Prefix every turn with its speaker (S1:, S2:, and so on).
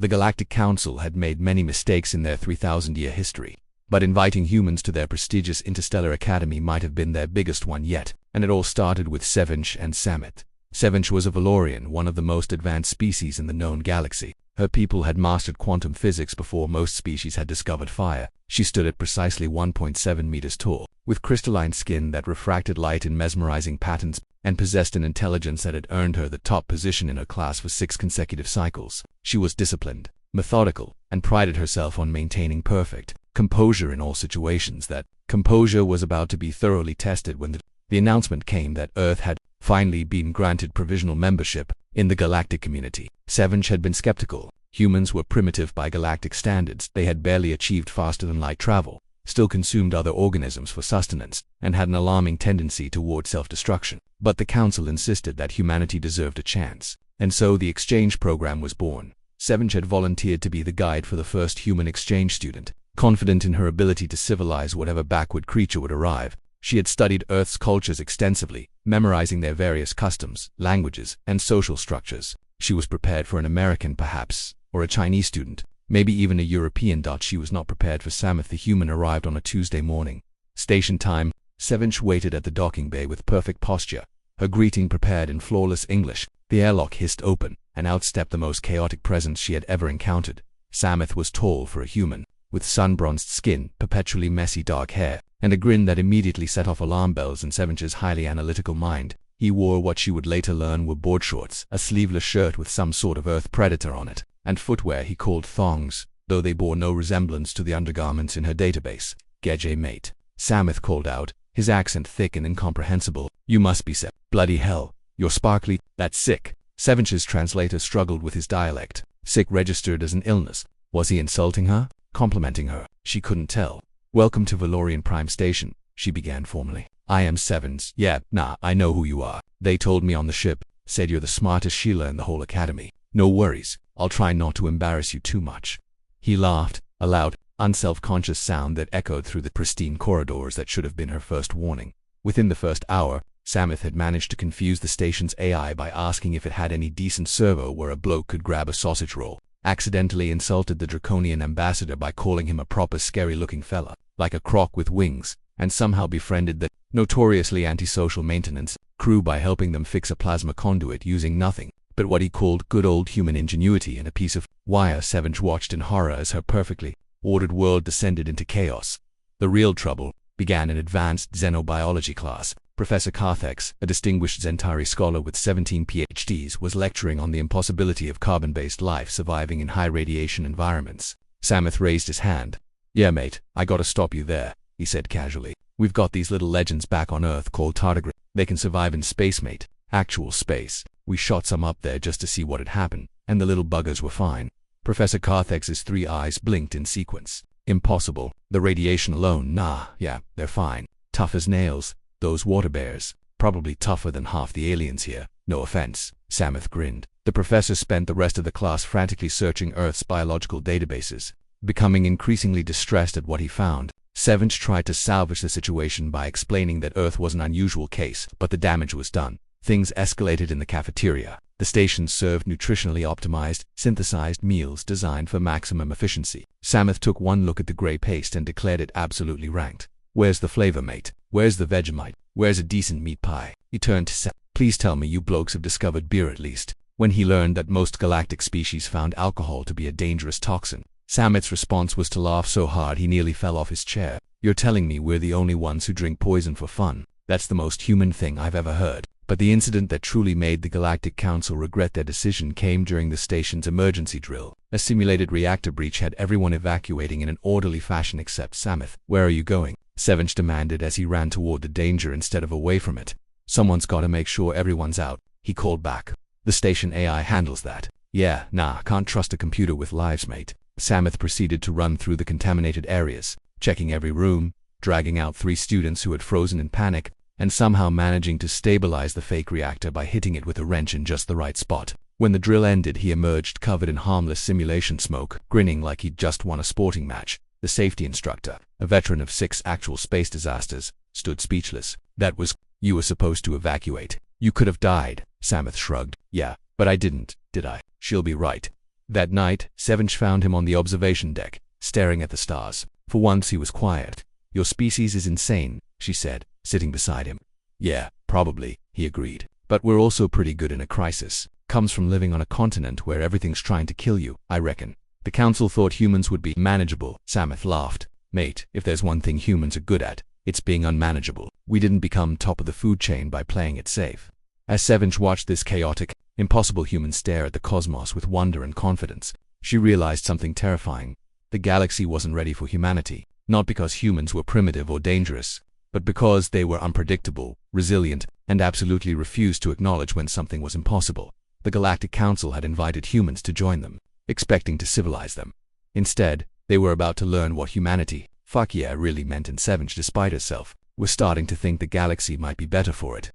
S1: The Galactic Council had made many mistakes in their 3,000-year history, but inviting humans to their prestigious interstellar academy might have been their biggest one yet, and it all started with Sevinch and Samith. Sevinch was a Valorian, one of the most advanced species in the known galaxy. Her people had mastered quantum physics before most species had discovered fire. She stood at precisely 1.7 meters tall, with crystalline skin that refracted light in mesmerizing patterns, and possessed an intelligence that had earned her the top position in her class for 6 consecutive cycles. She was disciplined, methodical, and prided herself on maintaining perfect composure in all situations. That composure was about to be thoroughly tested when the announcement came that Earth had finally been granted provisional membership in the galactic community. Sevinch had been skeptical. Humans were primitive by galactic standards. They had barely achieved faster-than-light travel, still consumed other organisms for sustenance, and had an alarming tendency toward self-destruction. But the Council insisted that humanity deserved a chance, and so the exchange program was born. Sevinch had volunteered to be the guide for the first human exchange student. Confident in her ability to civilize whatever backward creature would arrive, she had studied Earth's cultures extensively, memorizing their various customs, languages, and social structures. She was prepared for an American, perhaps, or a Chinese student, maybe even a European. She was not prepared for Samith. The human arrived on a Tuesday morning. Station time. Sevinch waited at the docking bay with perfect posture, her greeting prepared in flawless English. The airlock hissed open, and out stepped the most chaotic presence she had ever encountered. Samith was tall for a human, with sun-bronzed skin, perpetually messy dark hair, and a grin that immediately set off alarm bells in Sevinch's highly analytical mind. He wore what she would later learn were board shorts, a sleeveless shirt with some sort of earth predator on it, and footwear he called thongs, though they bore no resemblance to the undergarments in her database. "Gedje, mate," Samith called out, his accent thick and incomprehensible. "You must be bloody hell. You're sparkly." "That's sick." Sevinch's translator struggled with his dialect. Sick registered as an illness. Was he insulting her? Complimenting her? She couldn't tell. "Welcome to Valorian Prime Station," she began formally. "I am Sevens." "Yeah, nah, I know who you are. They told me on the ship. Said you're the smartest Sheila in the whole academy. No worries. I'll try not to embarrass you too much." He laughed, a loud, unself-conscious sound that echoed through the pristine corridors that should have been her first warning. Within the first hour, Samith had managed to confuse the station's AI by asking if it had any decent servo where a bloke could grab a sausage roll, accidentally insulted the draconian ambassador by calling him a proper scary-looking fella, like a croc with wings, and somehow befriended the notoriously antisocial maintenance crew by helping them fix a plasma conduit using nothing but what he called good old human ingenuity and a piece of wire. Sevinch watched in horror as her perfectly ordered world descended into chaos. The real trouble began in advanced xenobiology class. Professor Carthex, a distinguished Zentari scholar with 17 PhDs, was lecturing on the impossibility of carbon-based life surviving in high-radiation environments. Samith raised his hand. "Yeah, mate, I gotta stop you there," he said casually. "We've got these little legends back on Earth called tardigrades. They can survive in space, mate. Actual space. We shot some up there just to see what had happened, and the little buggers were fine." Professor Carthex's 3 eyes blinked in sequence. "Impossible. The radiation alone, nah, yeah, they're fine. Tough as nails. Those water bears, probably tougher than half the aliens here. No offense." Samith grinned. The professor spent the rest of the class frantically searching Earth's biological databases, becoming increasingly distressed at what he found. Sevinch tried to salvage the situation by explaining that Earth was an unusual case, but the damage was done. Things escalated in the cafeteria. The station served nutritionally optimized, synthesized meals designed for maximum efficiency. Samith took one look at the gray paste and declared it absolutely ranked. "Where's the flavor, mate? Where's the Vegemite? Where's a decent meat pie?" He turned to Samith. "Please tell me you blokes have discovered beer at least." When he learned that most galactic species found alcohol to be a dangerous toxin, Samith's response was to laugh so hard he nearly fell off his chair. "You're telling me we're the only ones who drink poison for fun? That's the most human thing I've ever heard." But the incident that truly made the Galactic Council regret their decision came during the station's emergency drill. A simulated reactor breach had everyone evacuating in an orderly fashion except Samith. "Where are you going?" Sevinch demanded as he ran toward the danger instead of away from it. "Someone's gotta make sure everyone's out," he called back. "The station AI handles that." "Yeah, nah, can't trust a computer with lives, mate." Samith proceeded to run through the contaminated areas, checking every room, dragging out 3 students who had frozen in panic, and somehow managing to stabilize the fake reactor by hitting it with a wrench in just the right spot. When the drill ended, he emerged covered in harmless simulation smoke, grinning like he'd just won a sporting match. The safety instructor, a veteran of 6 actual space disasters, stood speechless. "That was... you were supposed to evacuate. You could have died." Samith shrugged. "Yeah, but I didn't, did I? She'll be right." That night, Sevench found him on the observation deck, staring at the stars. For once he was quiet. "Your species is insane," she said, sitting beside him. "Yeah, probably," he agreed. "But we're also pretty good in a crisis. Comes from living on a continent where everything's trying to kill you, I reckon." The council thought humans would be manageable. Samuth laughed. "Mate, if there's one thing humans are good at, it's being unmanageable. We didn't become top of the food chain by playing it safe." As Sevench watched this chaotic, impossible human stare at the cosmos with wonder and confidence, she realized something terrifying. The galaxy wasn't ready for humanity, not because humans were primitive or dangerous, but because they were unpredictable, resilient, and absolutely refused to acknowledge when something was impossible. The Galactic Council had invited humans to join them, expecting to civilize them. Instead, they were about to learn what humanity, fuck yeah, really meant, and Sevench, despite herself, was starting to think the galaxy might be better for it.